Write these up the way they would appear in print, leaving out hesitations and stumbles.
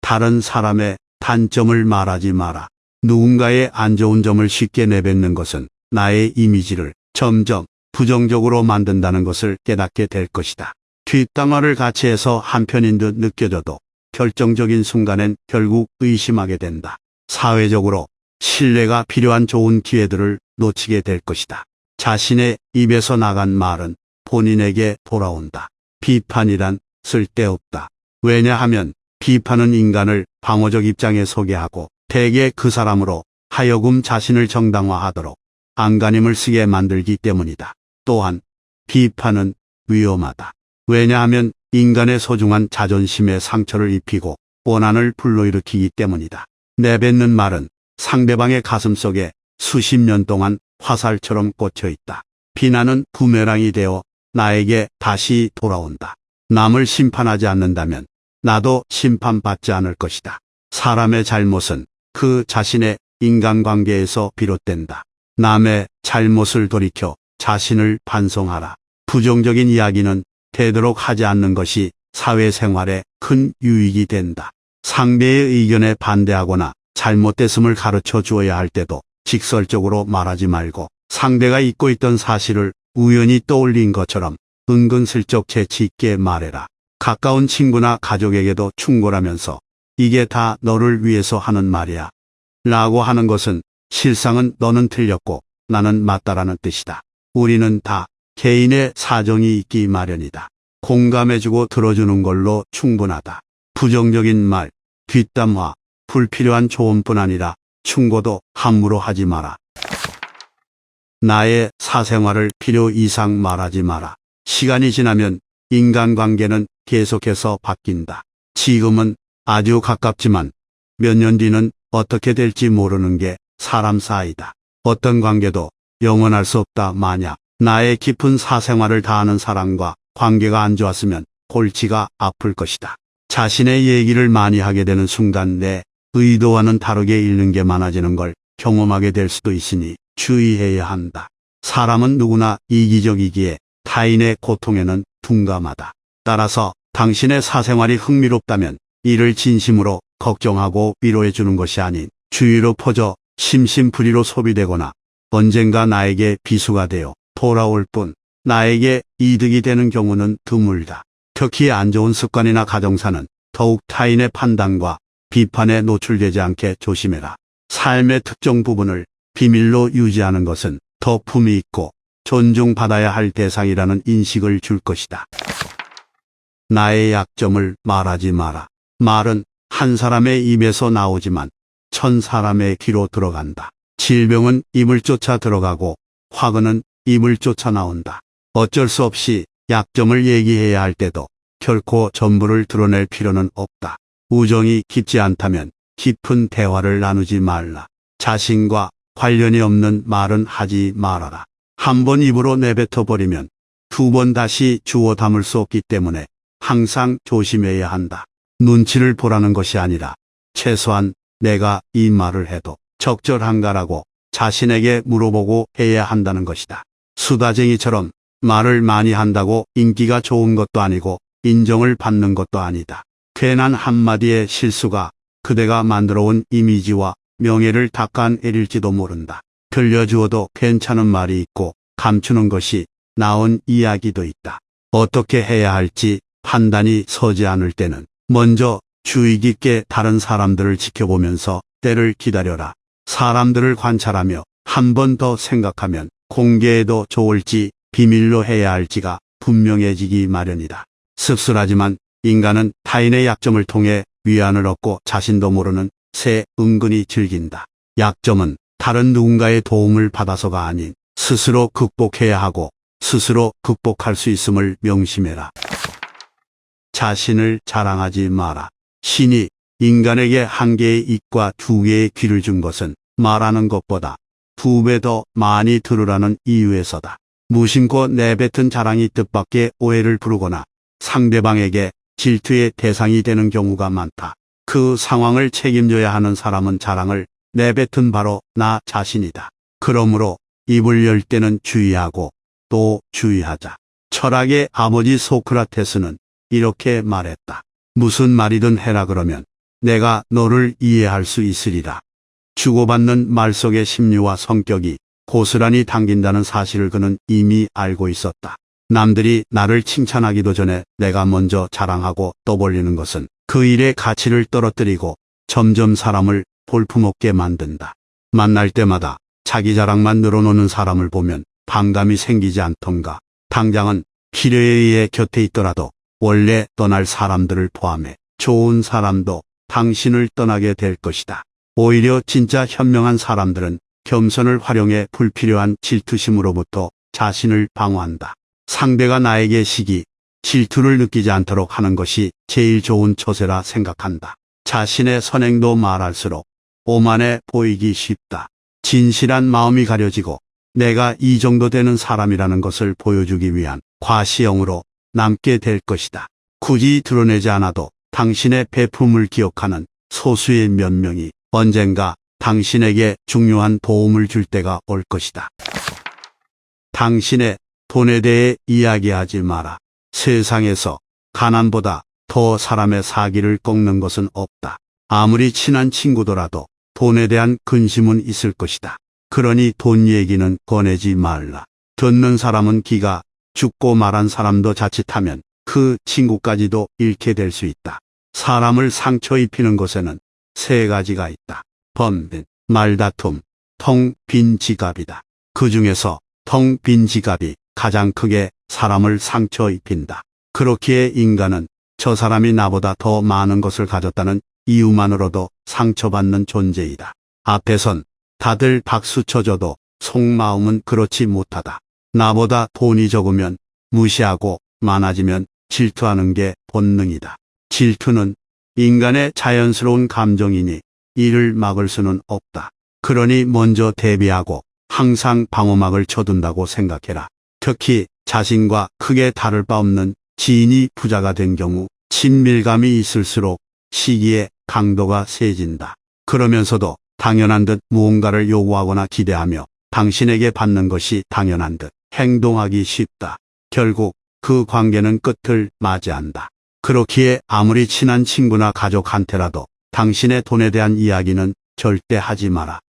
다른 사람의 단점을 말하지 마라. 누군가의 안 좋은 점을 쉽게 내뱉는 것은 나의 이미지를 점점 부정적으로 만든다는 것을 깨닫게 될 것이다. 뒷담화를 같이 해서 한편인 듯 느껴져도 결정적인 순간엔 결국 의심하게 된다. 사회적으로 신뢰가 필요한 좋은 기회들을 놓치게 될 것이다. 자신의 입에서 나간 말은 본인에게 돌아온다. 비판이란 쓸데없다. 왜냐하면 비판은 인간을 방어적 입장에 서게 하고 대개 그 사람으로 하여금 자신을 정당화하도록 안간힘을 쓰게 만들기 때문이다. 또한 비판은 위험하다. 왜냐하면 인간의 소중한 자존심에 상처를 입히고 원한을 불러일으키기 때문이다. 내뱉는 말은 상대방의 가슴속에 수십 년 동안 화살처럼 꽂혀 있다. 비난은 부메랑이 되어 나에게 다시 돌아온다. 남을 심판하지 않는다면 나도 심판받지 않을 것이다. 사람의 잘못은 그 자신의 인간관계에서 비롯된다. 남의 잘못을 돌이켜 자신을 반성하라. 부정적인 이야기는 되도록 하지 않는 것이 사회생활에 큰 유익이 된다. 상대의 의견에 반대하거나 잘못됐음을 가르쳐 주어야 할 때도 직설적으로 말하지 말고 상대가 잊고 있던 사실을 우연히 떠올린 것처럼 은근슬쩍 재치 있게 말해라. 가까운 친구나 가족에게도 충고하면서 이게 다 너를 위해서 하는 말이야 라고 하는 것은 실상은 너는 틀렸고 나는 맞다라는 뜻이다. 우리는 다 개인의 사정이 있기 마련이다. 공감해주고 들어주는 걸로 충분하다. 부정적인 말, 뒷담화, 불필요한 조언뿐 아니라 충고도 함부로 하지 마라. 나의 사생활을 필요 이상 말하지 마라. 시간이 지나면 인간관계는 계속해서 바뀐다. 지금은 아주 가깝지만 몇 년 뒤는 어떻게 될지 모르는 게 사람 사이다. 어떤 관계도 영원할 수 없다. 만약 나의 깊은 사생활을 다 아는 사람과 관계가 안 좋았으면 골치가 아플 것이다. 자신의 얘기를 많이 하게 되는 순간 내 의도와는 다르게 읽는 게 많아지는 걸 경험하게 될 수도 있으니 주의해야 한다. 사람은 누구나 이기적이기에 타인의 고통에는 둔감하다. 따라서 당신의 사생활이 흥미롭다면 이를 진심으로 걱정하고 위로해 주는 것이 아닌 주위로 퍼져 심심풀이로 소비되거나 언젠가 나에게 비수가 되어 돌아올 뿐 나에게 이득이 되는 경우는 드물다. 특히 안 좋은 습관이나 가정사는 더욱 타인의 판단과 비판에 노출되지 않게 조심해라. 삶의 특정 부분을 비밀로 유지하는 것은 더 품위 있고 존중받아야 할 대상이라는 인식을 줄 것이다. 나의 약점을 말하지 마라. 말은 한 사람의 입에서 나오지만 천 사람의 귀로 들어간다. 질병은 입을 쫓아 들어가고 화근은 입을 쫓아 나온다. 어쩔 수 없이 약점을 얘기해야 할 때도 결코 전부를 드러낼 필요는 없다. 우정이 깊지 않다면 깊은 대화를 나누지 말라. 자신과 관련이 없는 말은 하지 말아라. 한 번 입으로 내뱉어 버리면 두 번 다시 주워 담을 수 없기 때문에 항상 조심해야 한다. 눈치를 보라는 것이 아니라 최소한 내가 이 말을 해도 적절한가라고 자신에게 물어보고 해야 한다는 것이다. 수다쟁이처럼 말을 많이 한다고 인기가 좋은 것도 아니고 인정을 받는 것도 아니다. 괜한 한마디의 실수가 그대가 만들어온 이미지와 명예를 닦아내릴지도 모른다. 들려주어도 괜찮은 말이 있고 감추는 것이 나은 이야기도 있다. 어떻게 해야 할지 판단이 서지 않을 때는 먼저 주의 깊게 다른 사람들을 지켜보면서 때를 기다려라. 사람들을 관찰하며 한 번 더 생각하면 공개해도 좋을지 비밀로 해야 할지가 분명해지기 마련이다. 씁쓸하지만 인간은 타인의 약점을 통해 위안을 얻고 자신도 모르는 새 은근히 즐긴다. 약점은 다른 누군가의 도움을 받아서가 아닌 스스로 극복해야 하고 스스로 극복할 수 있음을 명심해라. 자신을 자랑하지 마라. 신이 인간에게 한 개의 입과 두 개의 귀를 준 것은 말하는 것보다 두 배 더 많이 들으라는 이유에서다. 무심코 내뱉은 자랑이 뜻밖의 오해를 부르거나 상대방에게 질투의 대상이 되는 경우가 많다. 그 상황을 책임져야 하는 사람은 자랑을 내뱉은 바로 나 자신이다. 그러므로 입을 열 때는 주의하고 또 주의하자. 철학의 아버지 소크라테스는 이렇게 말했다. 무슨 말이든 해라 그러면 내가 너를 이해할 수 있으리라. 주고받는 말 속의 심리와 성격이 고스란히 당긴다는 사실을 그는 이미 알고 있었다. 남들이 나를 칭찬하기도 전에 내가 먼저 자랑하고 떠벌리는 것은 그 일의 가치를 떨어뜨리고 점점 사람을 볼품없게 만든다. 만날 때마다 자기 자랑만 늘어놓는 사람을 보면 반감이 생기지 않던가. 당장은 필요에 의해 곁에 있더라도 원래 떠날 사람들을 포함해 좋은 사람도 당신을 떠나게 될 것이다. 오히려 진짜 현명한 사람들은 겸손을 활용해 불필요한 질투심으로부터 자신을 방어한다. 상대가 나에게 시기, 질투를 느끼지 않도록 하는 것이 제일 좋은 처세라 생각한다. 자신의 선행도 말할수록 오만해 보이기 쉽다. 진실한 마음이 가려지고 내가 이 정도 되는 사람이라는 것을 보여주기 위한 과시형으로 남게 될 것이다. 굳이 드러내지 않아도 당신의 배품을 기억하는 소수의 몇 명이 언젠가 당신에게 중요한 도움을 줄 때가 올 것이다. 당신의 돈에 대해 이야기하지 마라. 세상에서 가난보다 더 사람의 사기를 꺾는 것은 없다. 아무리 친한 친구더라도 돈에 대한 근심은 있을 것이다. 그러니 돈 얘기는 꺼내지 말라. 듣는 사람은 기가 죽고 말한 사람도 자칫하면 그 친구까지도 잃게 될 수 있다. 사람을 상처 입히는 것에는 세 가지가 있다. 범빈, 말다툼, 텅 빈 지갑이다. 그 중에서 텅 빈 지갑이 가장 크게 사람을 상처 입힌다. 그렇기에 인간은 저 사람이 나보다 더 많은 것을 가졌다는 이유만으로도 상처받는 존재이다. 앞에선 다들 박수 쳐줘도 속마음은 그렇지 못하다. 나보다 돈이 적으면 무시하고 많아지면 질투하는 게 본능이다. 질투는 인간의 자연스러운 감정이니 이를 막을 수는 없다. 그러니 먼저 대비하고 항상 방어막을 쳐둔다고 생각해라. 특히 자신과 크게 다를 바 없는 지인이 부자가 된 경우 친밀감이 있을수록 시기의 강도가 세진다. 그러면서도 당연한 듯 무언가를 요구하거나 기대하며 당신에게 받는 것이 당연한 듯 행동하기 쉽다. 결국 그 관계는 끝을 맞이한다. 그렇기에 아무리 친한 친구나 가족한테라도 당신의 돈에 대한 이야기는 절대 하지 마라.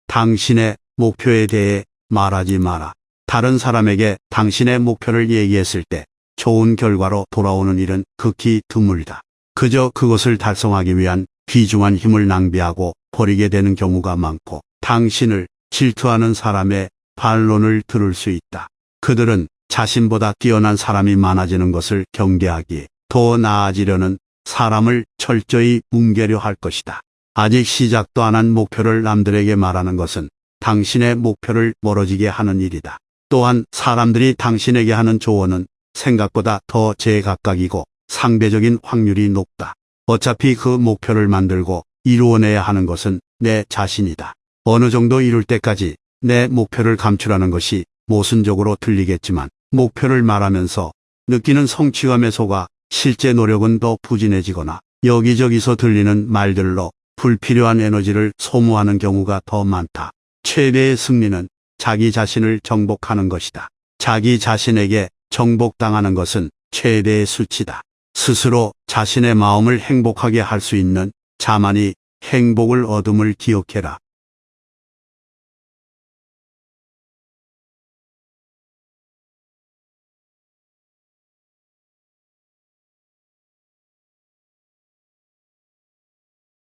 당신의 목표에 대해 말하지 마라. 다른 사람에게 당신의 목표를 얘기했을 때 좋은 결과로 돌아오는 일은 극히 드물다. 그저 그것을 달성하기 위한 귀중한 힘을 낭비하고 버리게 되는 경우가 많고 당신을 질투하는 사람의 반론을 들을 수 있다. 그들은 자신보다 뛰어난 사람이 많아지는 것을 경계하기에 더 나아지려는 사람을 철저히 뭉개려 할 것이다. 아직 시작도 안 한 목표를 남들에게 말하는 것은 당신의 목표를 멀어지게 하는 일이다. 또한 사람들이 당신에게 하는 조언은 생각보다 더 제각각이고 상대적인 확률이 높다. 어차피 그 목표를 만들고 이루어내야 하는 것은 내 자신이다. 어느 정도 이룰 때까지 내 목표를 감추라는 것이 모순적으로 들리겠지만 목표를 말하면서 느끼는 성취감에 속아 실제 노력은 더 부진해지거나 여기저기서 들리는 말들로 불필요한 에너지를 소모하는 경우가 더 많다. 최대의 승리는 자기 자신을 정복하는 것이다. 자기 자신에게 정복당하는 것은 최대의 수치다. 스스로 자신의 마음을 행복하게 할 수 있는 자만이 행복을 얻음을 기억해라.